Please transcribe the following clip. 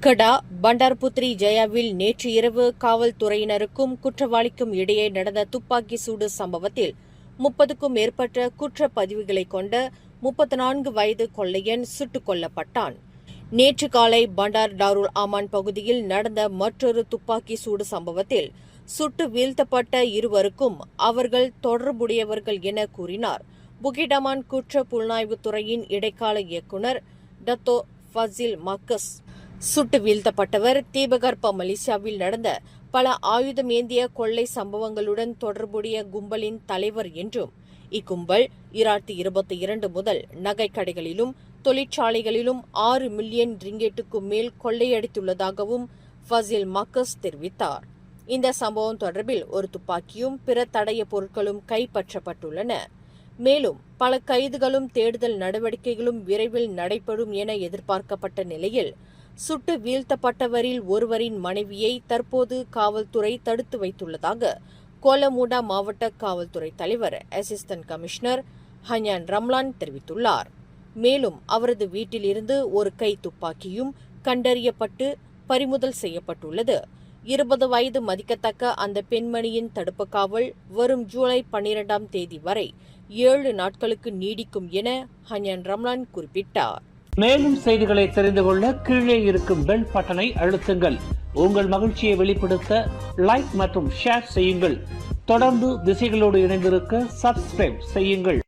கடா பண்டார்புத்ரி ஜெயாவில் நேற்று இரவு காவல்துறையினருக்கும் குற்றவாளிக்கும் இடையே நடந்த துப்பாக்கி சூடு சம்பவத்தில் 30க்கும் மேற்பட்ட குற்றப்பதிவுகளை கொண்ட 34 வயது கொள்ளையன் சுட்டுக் கொல்லப்பட்டான். நேற்று காலை பண்டார் டாருல் அமான் பகுதியில் நடந்த மற்றொரு துப்பாக்கி சூடு சம்பவத்தில் சுட்டு வீழ்த்தப்பட்ட இருவருக்கும் அவர்கள் தொடர்புடையவர்கள் என கூறினார் புகிட் அமான் குற்ற புலனாய்வுத் துறையின் இடைக்கால இயக்குநர் டத்தோ ஃபசில் மக்கஸ். சுட்டு வீழ்த்தப்பட்டவர் தீபகற்ப மலேசியாவில் நடந்த பல ஆயுதமேந்திய கொள்ளை சம்பவங்களுடன் தொடர்புடைய கும்பலின் தலைவர் என்றும், இக்கும்பல் 2022 முதல் நகைக்கடைகளிலும் தொழிற்சாலைகளிலும் 6 மில்லியன் ரிங்கெட்டுக்கும் மேல் கொள்ளையடித்துள்ளதாகவும் ஃபசில் மக்கஸ் தெரிவித்தார். இந்த சம்பவம் தொடர்பில் ஒரு துப்பாக்கியும் பிற தடய பொருட்களும் கைப்பற்றப்பட்டுள்ளன. மேலும் பல கைதுகளும் தேடுதல் நடவடிக்கைகளும் விரைவில் நடைபெறும் என எதிர்பார்க்கப்பட்ட நிலையில் சுட்டு வீழ்த்தப்பட்டவரில் ஒருவரின் மனைவியை தற்போது காவல்துறை தடுத்து வைத்துள்ளதாக கோலமுடா மாவட்ட காவல்துறை தலைவர் அசிஸ்டன்ட் கமிஷனர் ஹன்யான் ரம்லான் தெரிவித்துள்ளார். மேலும் அவரது வீட்டிலிருந்து ஒரு கை துப்பாக்கியும் கண்டறியப்பட்டு பறிமுதல் செய்யப்பட்டுள்ளது. 20 வயது மதிக்கத்தக்க அந்த பெண்மணியின் தடுப்பு காவல் வரும் ஜூலை 12ஆம் தேதி வரை 7 நாட்களுக்கு நீடிக்கும் என ஹன்யான் ரம்லான் குறிப்பிட்டார். மேலும் செய்திகளை தெரிந்து கொள்ள கீழே இருக்கும் பெல் பட்டனை அழுத்துங்கள். உங்கள் மகிழ்ச்சியை வெளிப்படுத்த லைக் மற்றும் ஷேர் செய்யுங்கள். தொடர்ந்து திசைகளோடு இணைந்திருக்க சப்ஸ்கிரைப் செய்யுங்கள்.